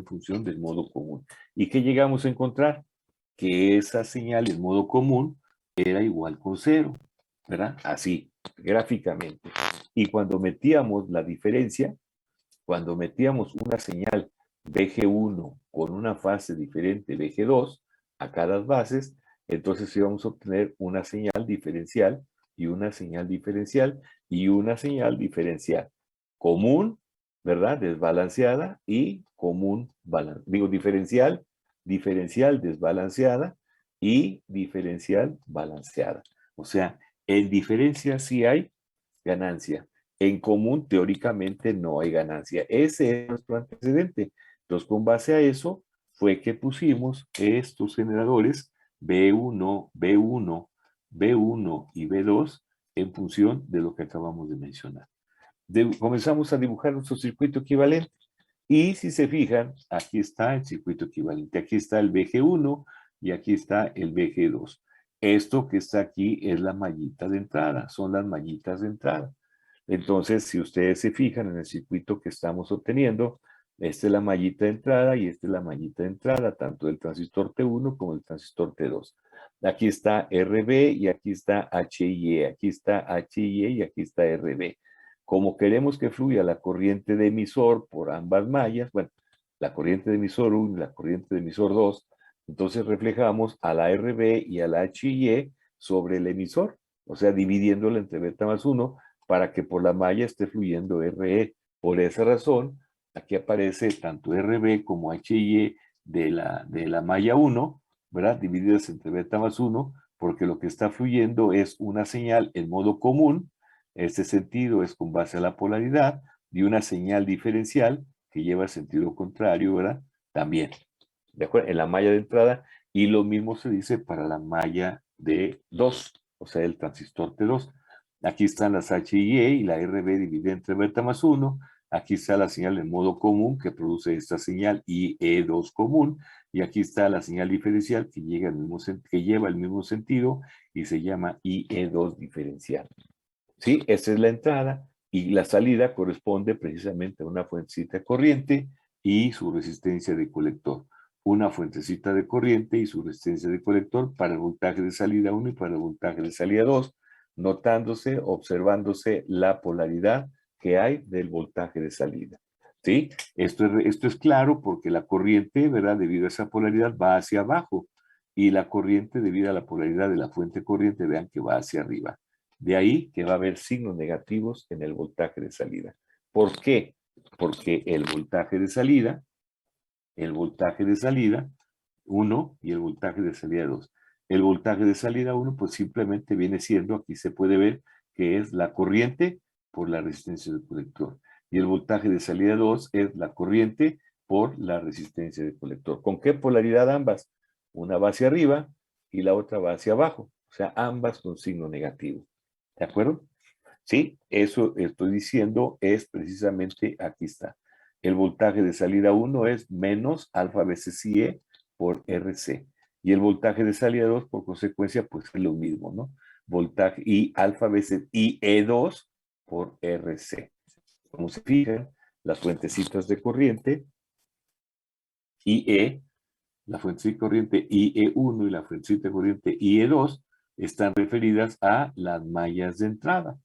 en función del modo común. ¿Y qué llegamos a encontrar? Que esa señal en modo común era igual con 0, ¿verdad? Así, gráficamente. Y cuando metíamos la diferencia, cuando metíamos una señal BG1 con una fase diferente BG2 a cada bases, entonces íbamos a obtener una señal diferencial y una señal diferencial y una señal diferencial común, ¿verdad? Desbalanceada y común, diferencial, diferencial desbalanceada y diferencial balanceada. O sea, en diferencia sí hay ganancia. En común, teóricamente, no hay ganancia. Ese es nuestro antecedente. Entonces, con base a eso, fue que pusimos estos generadores B1, B1, B1 y B2 en función de lo que acabamos de mencionar. Comenzamos a dibujar nuestro circuito equivalente. Y si se fijan, aquí está el circuito equivalente. Aquí está el BG1 y aquí está el BG2. Esto que está aquí es la mallita de entrada, son las mallitas de entrada. Entonces, si ustedes se fijan en el circuito que estamos obteniendo, esta es la mallita de entrada y esta es la mallita de entrada, tanto del transistor T1 como del transistor T2. Aquí está RB y aquí está HIE, aquí está HIE y aquí está RB. Como queremos que fluya la corriente de emisor por ambas mallas, bueno, la corriente de emisor 1 y la corriente de emisor 2, entonces reflejamos a la RB y a la HIE sobre el emisor, o sea, dividiéndola entre beta más 1 para que por la malla esté fluyendo RE. Por esa razón, aquí aparece tanto RB como HIE de la malla 1, ¿verdad? Divididas entre beta más 1, porque lo que está fluyendo es una señal en modo común. Este sentido es con base a la polaridad, y una señal diferencial que lleva sentido contrario, ¿verdad? También, ¿de acuerdo? En la malla de entrada, y lo mismo se dice para la malla de 2, o sea, el transistor T2. Aquí están las HIE y la RB dividida entre beta más 1. Aquí está la señal en modo común que produce esta señal IE2 común. Y aquí está la señal diferencial que lleva el mismo sentido y se llama IE2 diferencial. ¿Sí? Esta es la entrada y la salida corresponde precisamente a una fuentecita de corriente y su resistencia de colector. Una fuentecita de corriente y su resistencia de colector para el voltaje de salida 1 y para el voltaje de salida 2, notándose, observándose la polaridad que hay del voltaje de salida. ¿Sí? Esto es claro porque la corriente, ¿verdad? Debido a esa polaridad va hacia abajo y la corriente debido a la polaridad de la fuente corriente, vean que va hacia arriba. De ahí que va a haber signos negativos en el voltaje de salida. ¿Por qué? Porque el voltaje de salida 1 y el voltaje de salida 2. El voltaje de salida 1 pues simplemente viene siendo, aquí se puede ver que es la corriente por la resistencia del colector. Y el voltaje de salida 2 es la corriente por la resistencia del colector. ¿Con qué polaridad ambas? Una va hacia arriba y la otra va hacia abajo. O sea, ambas con signo negativo. ¿De acuerdo? Sí, eso estoy diciendo es precisamente, aquí está. El voltaje de salida 1 es menos alfa veces IE por RC. Y el voltaje de salida 2, por consecuencia, pues es lo mismo, ¿no? Voltaje y alfa veces IE2 por RC. Como se fijan, las fuentecitas de corriente, IE, la fuentecita de corriente IE1 y la fuentecita de corriente IE2 están referidas a las mallas de entrada.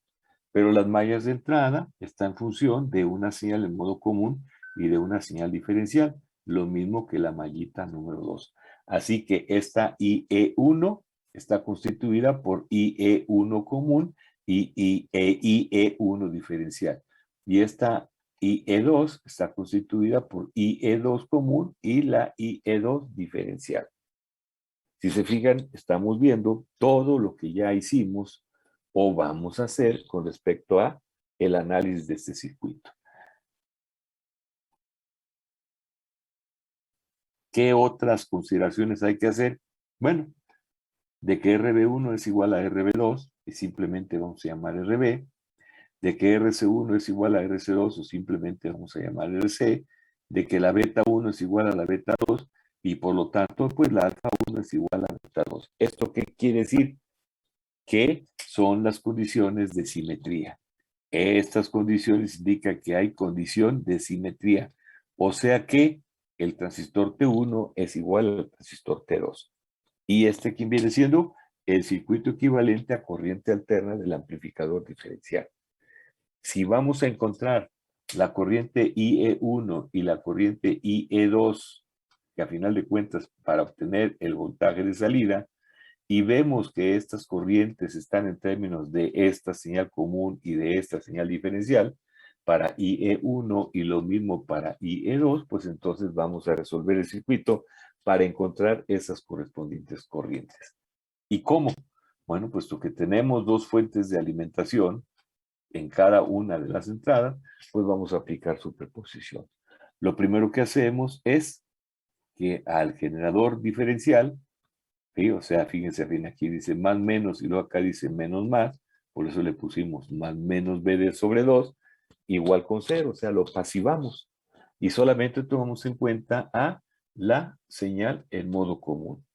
Pero las mallas de entrada están en función de una señal en modo común y de una señal diferencial, lo mismo que la mallita número 2. Así que esta IE1 está constituida por IE1 común y IE1 diferencial. Y esta IE2 está constituida por IE2 común y la IE2 diferencial. Si se fijan, estamos viendo todo lo que ya hicimos o vamos a hacer con respecto a el análisis de este circuito. ¿Qué otras consideraciones hay que hacer? Bueno, de que RB1 es igual a RB2, y simplemente vamos a llamar RB, de que RC1 es igual a RC2, o simplemente vamos a llamar RC, de que la beta 1 es igual a la beta 2, y por lo tanto, pues la alfa 1 es igual a la beta 2. ¿Esto qué quiere decir? Que son las condiciones de simetría. Estas condiciones indican que hay condición de simetría. O sea que el transistor T1 es igual al transistor T2. Y ¿quién viene siendo? El circuito equivalente a corriente alterna del amplificador diferencial. Si vamos a encontrar la corriente IE1 y la corriente IE2, que a final de cuentas, para obtener el voltaje de salida, y vemos que estas corrientes están en términos de esta señal común y de esta señal diferencial, para IE1 y lo mismo para IE2, pues entonces vamos a resolver el circuito para encontrar esas correspondientes corrientes. ¿Y cómo? Bueno, puesto que tenemos dos fuentes de alimentación en cada una de las entradas, pues vamos a aplicar superposición. Lo primero que hacemos es que al generador diferencial, ¿sí? O sea, fíjense bien, aquí dice más menos y luego acá dice menos más, por eso le pusimos más menos BD sobre 2 igual con 0, o sea, lo pasivamos. Y solamente tomamos en cuenta a la señal en modo común.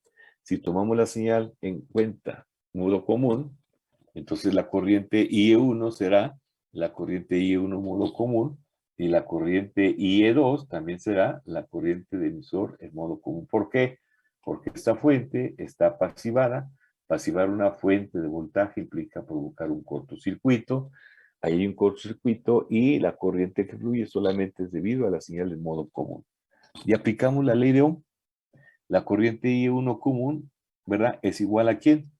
Si tomamos la señal en cuenta modo común, entonces la corriente IE1 será la corriente IE1 modo común y la corriente IE2 también será la corriente de emisor en modo común. ¿Por qué? Porque esta fuente está pasivada. Pasivar una fuente de voltaje implica provocar un cortocircuito. Ahí hay un cortocircuito y la corriente que fluye solamente es debido a la señal en modo común. Y aplicamos la ley de Ohm. La corriente IE1 común, ¿verdad? ¿Es igual a quién?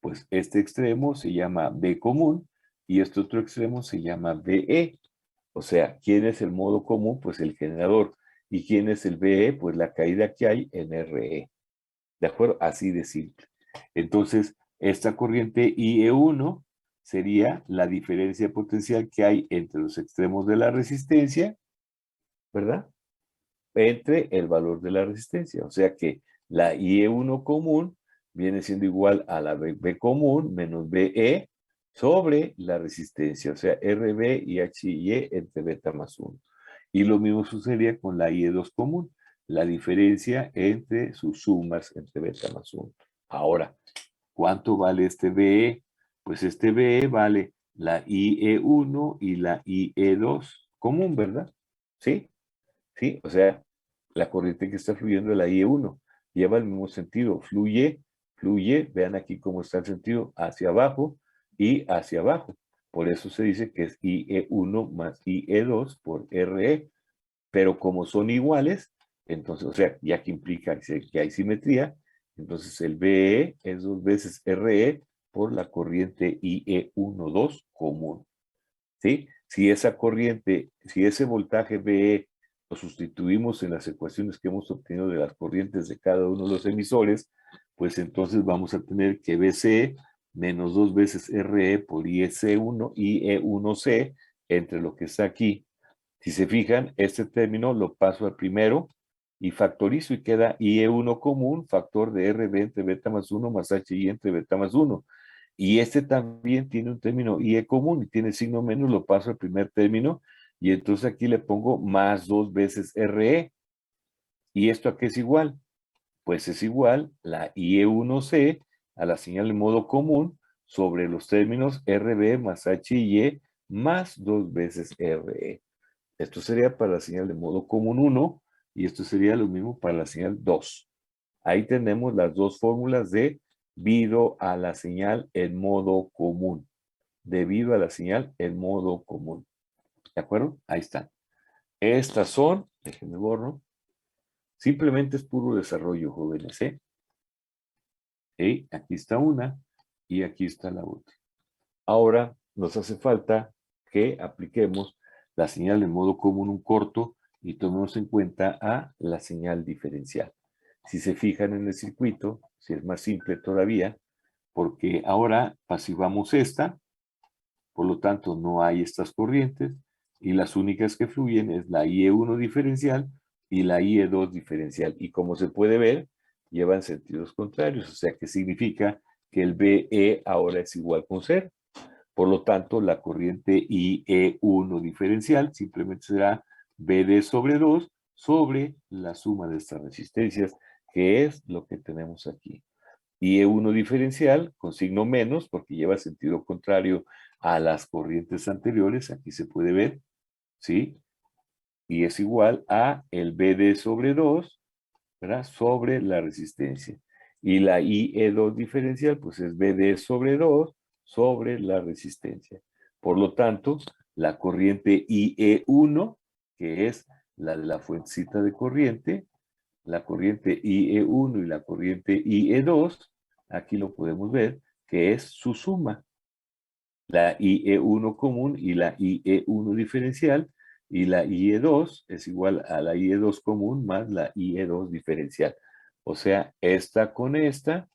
Pues este extremo se llama B común y este otro extremo se llama BE. O sea, ¿quién es el modo común? Pues el generador. ¿Y quién es el BE? Pues la caída que hay en RE. ¿De acuerdo? Así de simple. Entonces, esta corriente IE1 sería la diferencia potencial que hay entre los extremos de la resistencia, ¿verdad? Entre el valor de la resistencia. O sea que la IE1 común viene siendo igual a la B común menos BE sobre la resistencia, o sea, RB y HIE entre beta más 1. Y lo mismo sucedería con la IE2 común, la diferencia entre sus sumas entre beta más 1. Ahora, ¿cuánto vale este BE? Pues este BE vale la IE1 y la IE2 común, ¿verdad? ¿Sí? ¿Sí? O sea, la corriente que está fluyendo es la IE1. Lleva el mismo sentido. Fluye, vean aquí cómo está el sentido, hacia abajo y hacia abajo. Por eso se dice que es IE1 más IE2 por RE. Pero como son iguales, entonces, o sea, ya que implica que hay simetría, entonces el BE es 2 veces RE por la corriente IE12 común. ¿Sí? Si esa corriente, si ese voltaje BE lo sustituimos en las ecuaciones que hemos obtenido de las corrientes de cada uno de los emisores, pues entonces vamos a tener que BC menos 2 veces RE por IEC1 y IE1C entre lo que está aquí. Si se fijan, este término lo paso al primero y factorizo y queda IE1 común, factor de RB entre beta más 1 más HI entre beta más 1. Y este también tiene un término IE común y tiene signo menos, lo paso al primer término y entonces aquí le pongo más 2 veces RE. ¿Y esto a qué es igual? Pues es igual la IE1C a la señal en modo común sobre los términos RB más HIE más 2 veces RE. Esto sería para la señal de modo común 1 y esto sería lo mismo para la señal 2. Ahí tenemos las dos fórmulas debido a la señal en modo común. Debido a la señal en modo común. ¿De acuerdo? Ahí están. Estas son, déjenme borro, simplemente es puro desarrollo, jóvenes, ¿eh? Y aquí está una y aquí está la otra. Ahora nos hace falta que apliquemos la señal en modo común un corto y tomemos en cuenta a la señal diferencial. Si se fijan en el circuito, si es más simple todavía, porque ahora pasivamos esta, por lo tanto no hay estas corrientes y las únicas que fluyen es la IE1 diferencial y la IE2 diferencial. Y como se puede ver, llevan sentidos contrarios, o sea que significa que el BE ahora es igual con 0. Por lo tanto, la corriente IE1 diferencial simplemente será BD sobre 2 sobre la suma de estas resistencias, que es lo que tenemos aquí. IE1 diferencial con signo menos, porque lleva sentido contrario a las corrientes anteriores, aquí se puede ver, ¿sí? y es igual a el BD sobre 2, ¿verdad? Sobre la resistencia. Y la IE2 diferencial, pues es BD sobre 2 sobre la resistencia. Por lo tanto, la corriente IE1, que es la de la fuentecita de corriente, la corriente IE1 y la corriente IE2, aquí lo podemos ver, que es su suma. La IE1 común y la IE1 diferencial, y la IE2 es igual a la IE2 común más la IE2 diferencial. O sea, esta con esta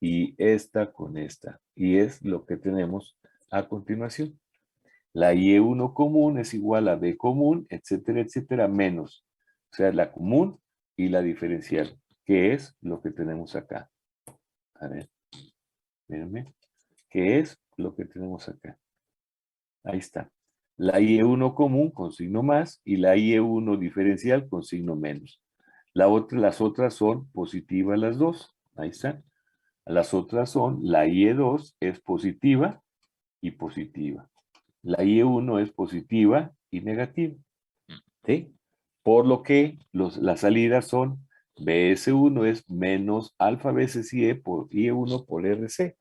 y esta con esta. Y es lo que tenemos a continuación. La IE1 común es igual a B común, etcétera, etcétera, menos. O sea, la común y la diferencial, que es lo que tenemos acá. A ver, espérenme. ¿Qué es lo que tenemos acá? Ahí está. La IE1 común con signo más y la IE1 diferencial con signo menos. Las otras son positivas las dos. Ahí está. Las otras son, la IE2 es positiva y positiva. La IE1 es positiva y negativa. ¿Sí? Por lo que las salidas son BS1 es menos alfa veces IE por IE1 por RC.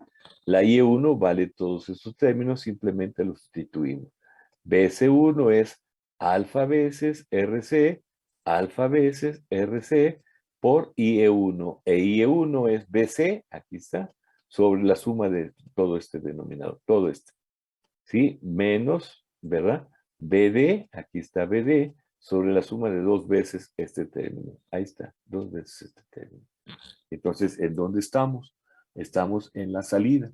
La IE1 vale todos estos términos, simplemente los sustituimos. BS1 es alfa veces RC, alfa veces RC por IE1. E IE1 es BC, aquí está, sobre la suma de todo este denominador, todo este. ¿Sí? Menos, ¿verdad? BD, aquí está BD, sobre la suma de 2 veces este término. Ahí está, 2 veces este término. Entonces, ¿en dónde estamos? Estamos en la salida.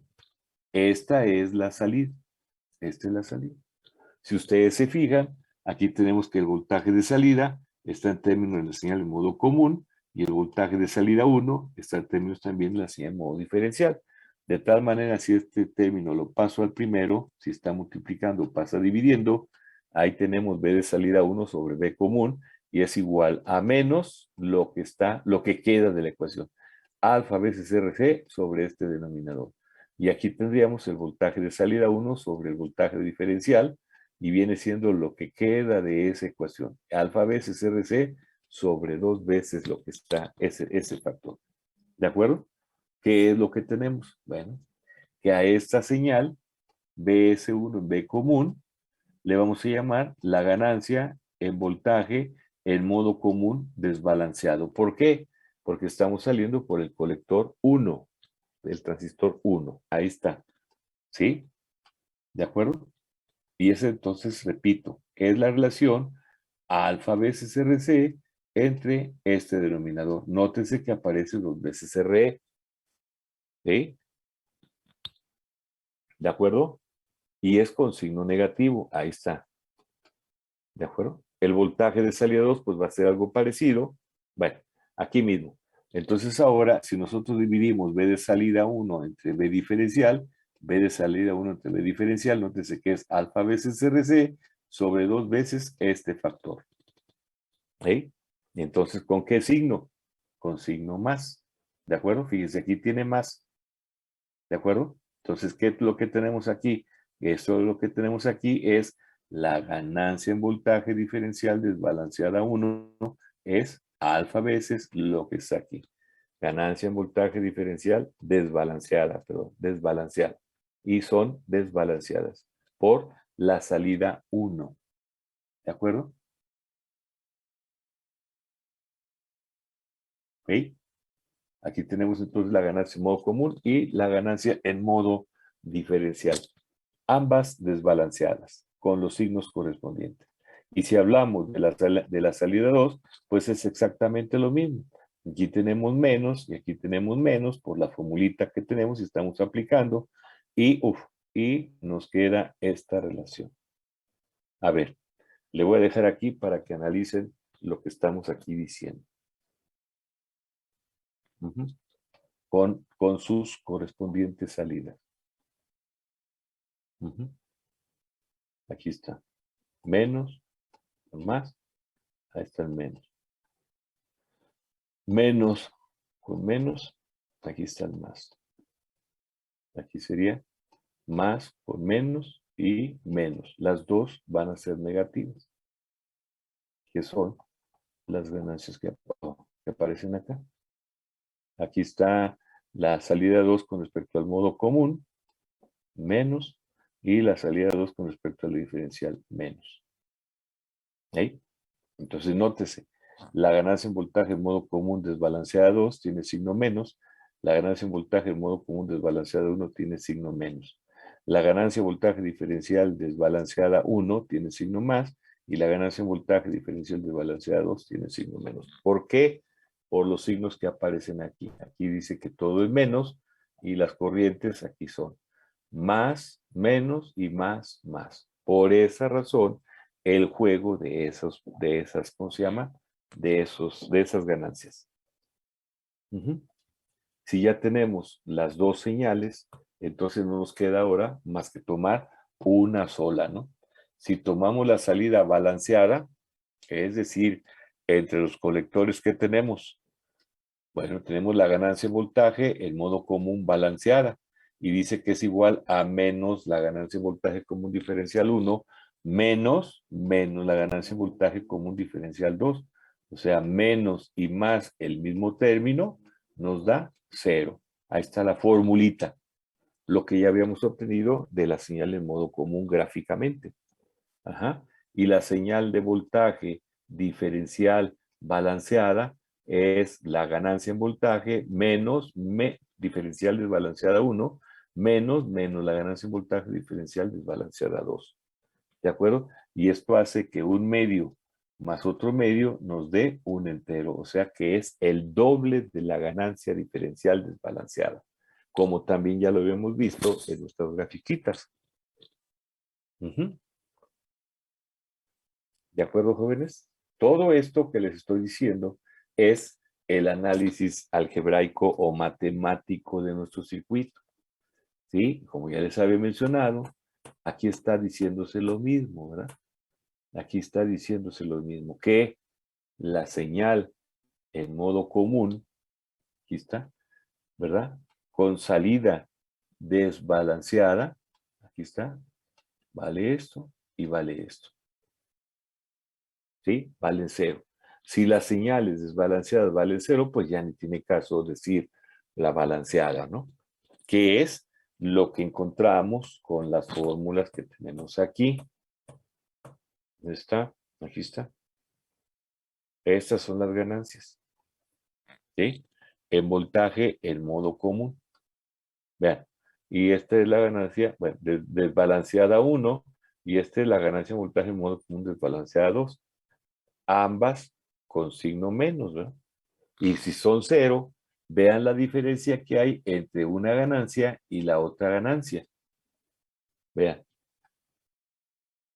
Esta es la salida. Esta es la salida. Si ustedes se fijan, aquí tenemos que el voltaje de salida está en términos de la señal en modo común y el voltaje de salida 1 está en términos también de la señal en modo diferencial. De tal manera, si este término lo paso al primero, si está multiplicando, pasa dividiendo, ahí tenemos B de salida 1 sobre B común y es igual a menos lo que queda de la ecuación. Alfa veces RC sobre este denominador. Y aquí tendríamos el voltaje de salida 1 sobre el voltaje diferencial, y viene siendo lo que queda de esa ecuación. Alfa veces RC sobre 2 veces lo que está, ese factor. ¿De acuerdo? ¿Qué es lo que tenemos? Bueno, que a esta señal, BS1 en B común, le vamos a llamar la ganancia en voltaje en modo común desbalanceado. ¿Por qué? Porque estamos saliendo por el colector 1, el transistor 1. Ahí está. ¿Sí? ¿De acuerdo? Y ese entonces, repito, es la relación alfa veces RC entre este denominador. Nótense que aparece 2 veces RE. ¿Sí? ¿De acuerdo? Y es con signo negativo. Ahí está. ¿De acuerdo? El voltaje de salida 2 pues va a ser algo parecido. Bueno, aquí mismo. Entonces ahora, si nosotros dividimos B de salida 1 entre B diferencial, B de salida 1 entre B diferencial, nótese que es alfa veces RC sobre 2 veces este factor. ¿Sí? Y entonces, ¿con qué signo? Con signo más. ¿De acuerdo? Fíjense, aquí tiene más. ¿De acuerdo? Entonces, ¿qué es lo que tenemos aquí? Eso lo que tenemos aquí es la ganancia en voltaje diferencial desbalanceada 1 es alfa veces lo que está aquí. Ganancia en voltaje diferencial desbalanceada, perdón, desbalanceada. Y son desbalanceadas por la salida 1. ¿De acuerdo? ¿Ok? Aquí tenemos entonces la ganancia en modo común y la ganancia en modo diferencial. Ambas desbalanceadas, con los signos correspondientes. Y si hablamos de la salida 2, pues es exactamente lo mismo. Aquí tenemos menos y aquí tenemos menos por la formulita que tenemos y estamos aplicando. Y nos queda esta relación. A ver, le voy a dejar aquí para que analicen lo que estamos aquí diciendo. Con sus correspondientes salidas. Aquí está. Menos, más, ahí está el menos. Menos con menos, aquí está el más. Aquí sería más con menos y menos. Las dos van a ser negativas. que son las ganancias que aparecen acá. Aquí está la salida 2 con respecto al modo común, menos, y la salida 2 con respecto al diferencial, menos. ¿Ahí? Entonces, nótese, la ganancia en voltaje en modo común desbalanceada 2 tiene signo menos, la ganancia en voltaje en modo común desbalanceada 1 tiene signo menos. La ganancia en voltaje diferencial desbalanceada 1 tiene signo más, y la ganancia en voltaje diferencial desbalanceada 2 tiene signo menos. ¿Por qué? Por los signos que aparecen aquí. Aquí dice que todo es menos, y las corrientes aquí son más, menos y más, más. Por esa razón, el juego de esas, ¿cómo se llama? De esas ganancias. Si ya tenemos las dos señales, entonces no nos queda ahora más que tomar una sola, ¿no? Si tomamos la salida balanceada, es decir, entre los colectores que tenemos, bueno, tenemos la ganancia en voltaje en modo común balanceada, y dice que es igual a menos la ganancia en voltaje común diferencial 1 menos la ganancia en voltaje común diferencial 2. O sea, menos y más el mismo término nos da 0. Ahí está la formulita, lo que ya habíamos obtenido de la señal en modo común gráficamente. Ajá. Y la señal de voltaje diferencial balanceada es la ganancia en voltaje menos diferencial desbalanceada 1 menos la ganancia en voltaje diferencial desbalanceada 2. ¿De acuerdo? Y esto hace que un medio más otro medio nos dé un entero, o sea que es el doble de la ganancia diferencial desbalanceada, como también ya lo habíamos visto en nuestras grafiquitas. ¿De acuerdo, jóvenes? Todo esto que les estoy diciendo es el análisis algebraico o matemático de nuestro circuito. ¿Sí? Como ya les había mencionado, aquí está diciéndose lo mismo, ¿verdad? Aquí está diciéndose lo mismo, que la señal en modo común, aquí está, ¿verdad? Con salida desbalanceada, aquí está, vale esto y vale esto. ¿Sí? Valen 0. Si las señales desbalanceadas valen 0, pues ya ni tiene caso decir la balanceada, ¿no? Que es lo que encontramos con las fórmulas que tenemos aquí. ¿Dónde está? Aquí está. Estas son las ganancias. ¿Sí? En voltaje en modo común. Vean. Y esta es la ganancia, bueno, desbalanceada 1, y esta es la ganancia en voltaje en modo común desbalanceada 2. Ambas con signo menos, ¿verdad? Y si son 0, vean la diferencia que hay entre una ganancia y la otra ganancia. Vean.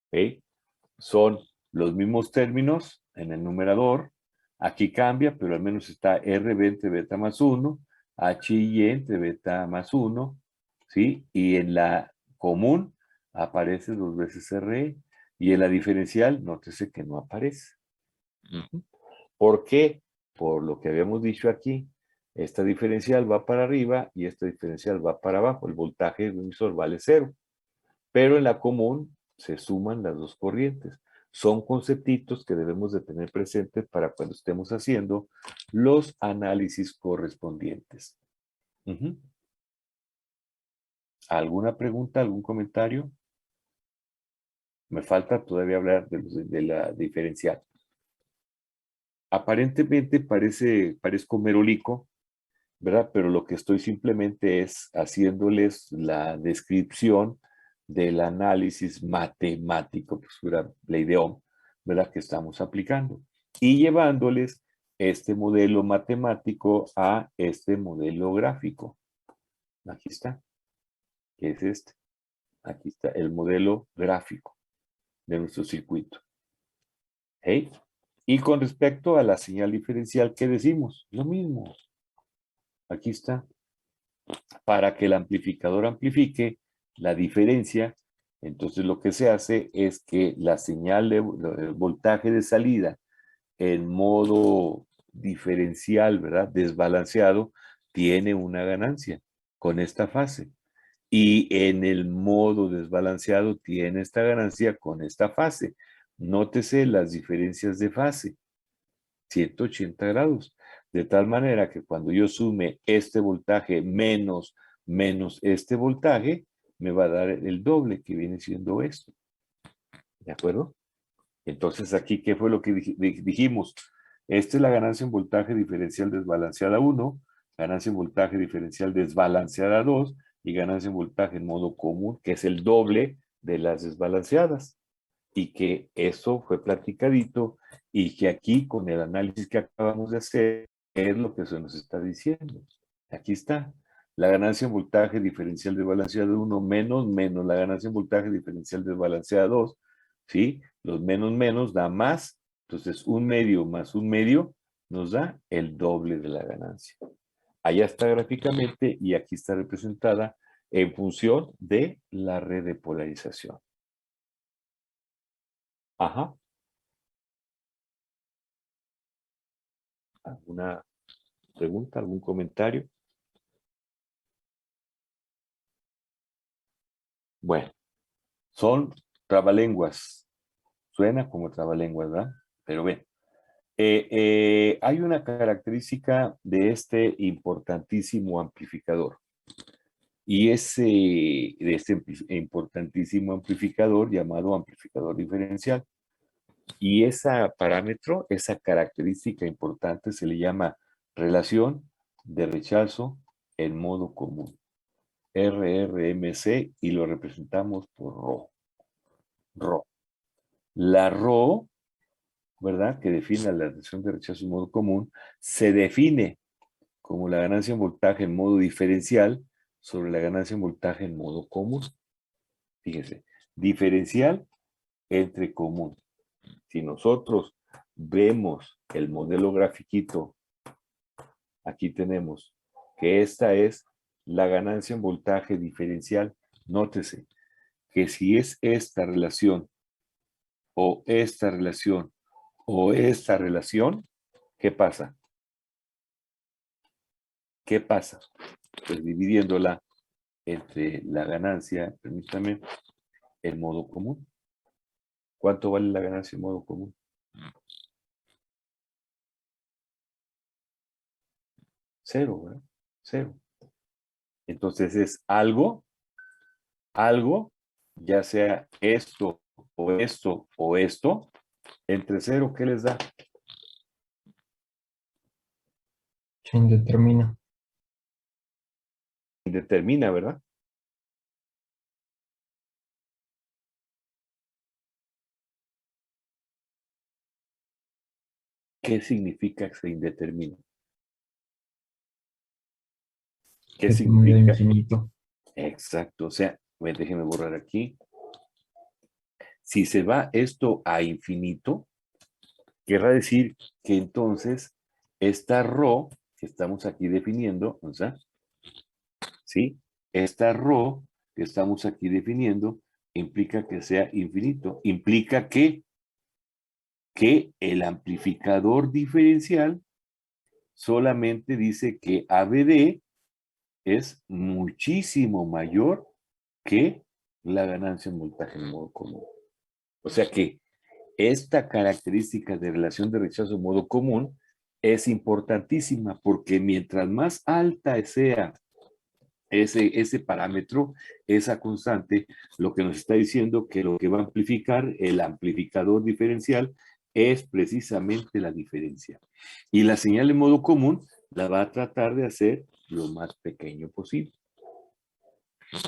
¿Okay? Son los mismos términos en el numerador. Aquí cambia, pero al menos está RB entre beta más 1, HY entre beta más 1, ¿sí? Y en la común aparece 2 veces RE. Y en la diferencial, nótese que no aparece. ¿Por qué? Por lo que habíamos dicho aquí. Esta diferencial va para arriba y esta diferencial va para abajo. El voltaje del emisor vale 0. Pero en la común se suman las dos corrientes. Son conceptitos que debemos de tener presentes para cuando estemos haciendo los análisis correspondientes. ¿Alguna pregunta, algún comentario? Me falta todavía hablar de la diferencial. Aparentemente parezco merolico, ¿verdad? Pero lo que estoy simplemente es haciéndoles la descripción del análisis matemático, pues era la idea, ¿verdad? Que estamos aplicando. Y llevándoles este modelo matemático a este modelo gráfico. Aquí está. ¿Qué es este? Aquí está el modelo gráfico de nuestro circuito. ¿Okay? Y con respecto a la señal diferencial, ¿qué decimos? Lo mismo. Aquí está. Para que el amplificador amplifique la diferencia, entonces lo que se hace es que la señal de voltaje de salida en modo diferencial, ¿verdad? Desbalanceado, tiene una ganancia con esta fase. Y en el modo desbalanceado tiene esta ganancia con esta fase. Nótese las diferencias de fase, 180 grados. De tal manera que cuando yo sume este voltaje menos este voltaje, me va a dar el doble, que viene siendo esto. ¿De acuerdo? Entonces aquí, ¿qué fue lo que dijimos? Esta es la ganancia en voltaje diferencial desbalanceada 1, ganancia en voltaje diferencial desbalanceada 2 y ganancia en voltaje en modo común, que es el doble de las desbalanceadas. Y que eso fue platicadito y que aquí con el análisis que acabamos de hacer es lo que se nos está diciendo. Aquí está. La ganancia en voltaje diferencial desbalanceada 1 menos la ganancia en voltaje diferencial desbalanceada 2, ¿sí? Los menos da más. Entonces, 1/2 más 1/2 nos da el doble de la ganancia. Allá está gráficamente y aquí está representada en función de la red de polarización. Ajá. ¿Alguna pregunta, algún comentario? Bueno, son trabalenguas. Suena como trabalenguas, ¿verdad? Pero bien. Hay una característica de este importantísimo amplificador. Y de este importantísimo amplificador llamado amplificador diferencial. Y ese parámetro, esa característica importante se le llama relación de rechazo en modo común. RRMC y lo representamos por Rho. Rho. La Rho, ¿verdad? Que define la relación de rechazo en modo común, se define como la ganancia en voltaje en modo diferencial sobre la ganancia en voltaje en modo común. Fíjese, diferencial entre común. Si nosotros vemos el modelo grafiquito, aquí tenemos que esta es la ganancia en voltaje diferencial. Nótese que si es esta relación o esta relación o esta relación, ¿qué pasa? ¿Qué pasa? Pues dividiéndola entre la ganancia, permítame, en modo común. ¿Cuánto vale la ganancia en modo común? 0, ¿verdad? 0. Entonces es algo, ya sea esto o esto o esto, entre 0, ¿qué les da? Se indetermina. Indetermina, ¿verdad? ¿Qué significa que se indetermina? ¿Qué Que tiende a significa? infinito. Exacto, o sea, bueno, déjenme borrar aquí. Si se va esto a infinito, querrá decir que entonces esta Rho que estamos aquí definiendo, o sea, ¿sí? Esta Rho que estamos aquí definiendo implica que sea infinito. Implica que el amplificador diferencial solamente dice que ABD es muchísimo mayor que la ganancia en voltaje en modo común. O sea que esta característica de relación de rechazo en modo común es importantísima porque mientras más alta sea ese parámetro, esa constante, lo que nos está diciendo que lo que va a amplificar el amplificador diferencial es precisamente la diferencia. Y la señal en modo común la va a tratar de hacer lo más pequeño posible.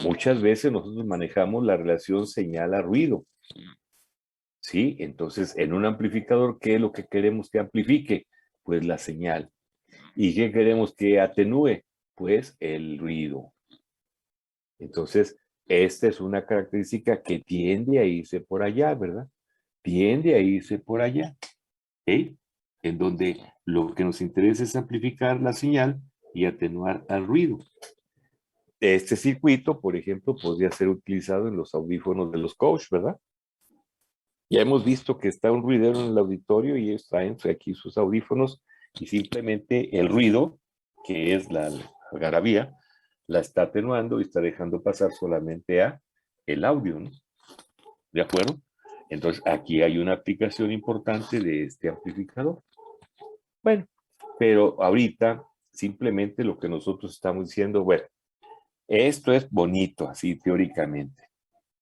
Muchas veces nosotros manejamos la relación señal a ruido. ¿Sí? Entonces, en un amplificador, ¿qué es lo que queremos que amplifique? Pues la señal. ¿Y qué queremos que atenúe? Pues el ruido. Entonces, esta es una característica que tiende a irse por allá, ¿verdad? Tiende a irse por allá. ¿Ok? En donde lo que nos interesa es amplificar la señal y atenuar al ruido. Este circuito, por ejemplo, podría ser utilizado en los audífonos de los coach, ¿verdad? Ya hemos visto que está un ruidero en el auditorio y ellos traen aquí sus audífonos y simplemente el ruido, que es la algarabía, la está atenuando y está dejando pasar solamente a el audio, ¿no? ¿De acuerdo? Entonces, aquí hay una aplicación importante de este amplificador. Bueno, pero ahorita simplemente lo que nosotros estamos diciendo, bueno, esto es bonito, así teóricamente,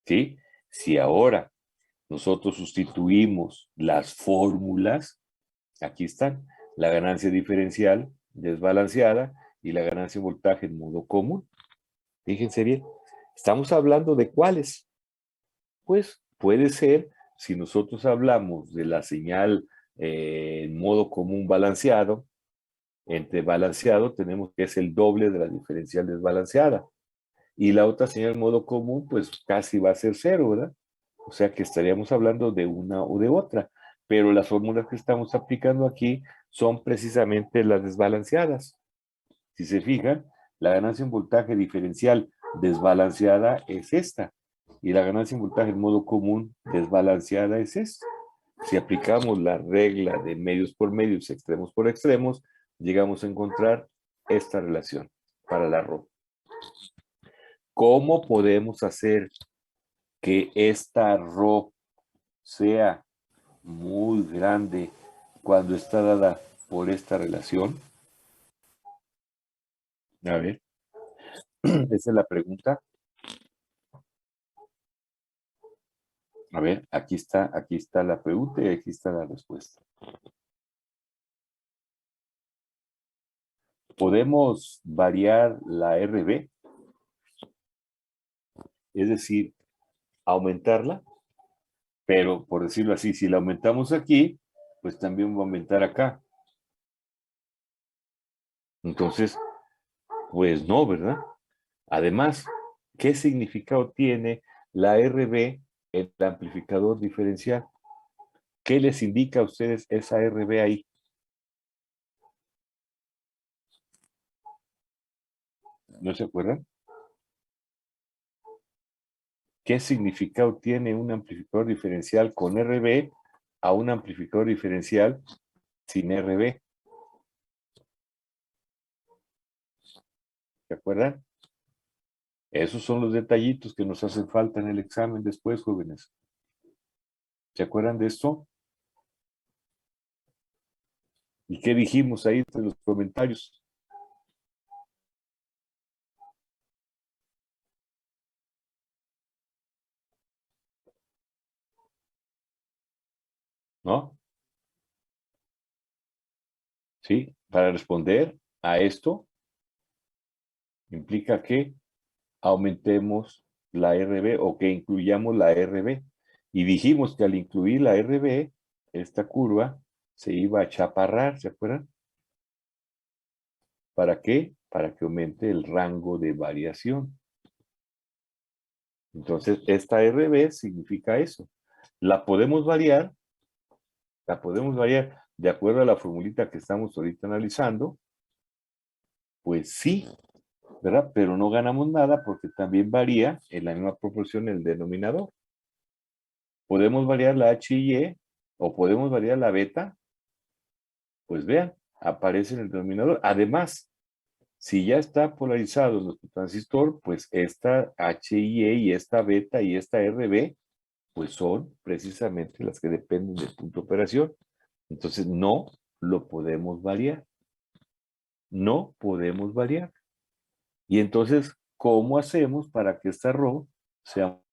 ¿sí? Si ahora nosotros sustituimos las fórmulas, aquí están, la ganancia diferencial desbalanceada y la ganancia de voltaje en modo común. Fíjense bien, estamos hablando de cuáles. Pues puede ser, si nosotros hablamos de la señal en modo común balanceado, entre balanceado tenemos que es el doble de la diferencial desbalanceada. Y la otra señal en modo común, pues casi va a ser cero, ¿verdad? O sea que estaríamos hablando de una o de otra. Pero las fórmulas que estamos aplicando aquí son precisamente las desbalanceadas. Si se fijan, la ganancia en voltaje diferencial desbalanceada es esta. Y la ganancia en voltaje en modo común desbalanceada es esta. Si aplicamos la regla de medios por medios, extremos por extremos, llegamos a encontrar esta relación para la RO. ¿Cómo podemos hacer que esta RO sea muy grande cuando está dada por esta relación? A ver, esa es la pregunta. A ver, aquí está la pregunta y aquí está la respuesta. Podemos variar la RB, es decir, aumentarla, pero por decirlo así, si la aumentamos aquí, pues también va a aumentar acá. Entonces, pues no, ¿verdad? Además, ¿qué significado tiene la RB en el amplificador diferencial? ¿Qué les indica a ustedes esa RB ahí? ¿No se acuerdan? ¿Qué significado tiene un amplificador diferencial con RB a un amplificador diferencial sin RB? ¿Se acuerdan? Esos son los detallitos que nos hacen falta en el examen después, jóvenes. ¿Se acuerdan de esto? ¿Y qué dijimos ahí en los comentarios? ¿No? Sí, para responder a esto implica que aumentemos la RB o que incluyamos la RB. Y dijimos que al incluir la RB, esta curva se iba a chaparrar, ¿se acuerdan? ¿Para qué? Para que aumente el rango de variación. Entonces, esta RB significa eso. La podemos variar de acuerdo a la formulita que estamos ahorita analizando. Pues sí, ¿verdad? Pero no ganamos nada porque también varía en la misma proporción el denominador. Podemos variar la H y E o podemos variar la beta. Pues vean, aparece en el denominador. Además, si ya está polarizado nuestro transistor, pues esta HIE y esta beta y esta RB, pues son precisamente las que dependen del punto de operación. Entonces, no lo podemos variar. No podemos variar. Y entonces, ¿cómo hacemos para que esta RO sea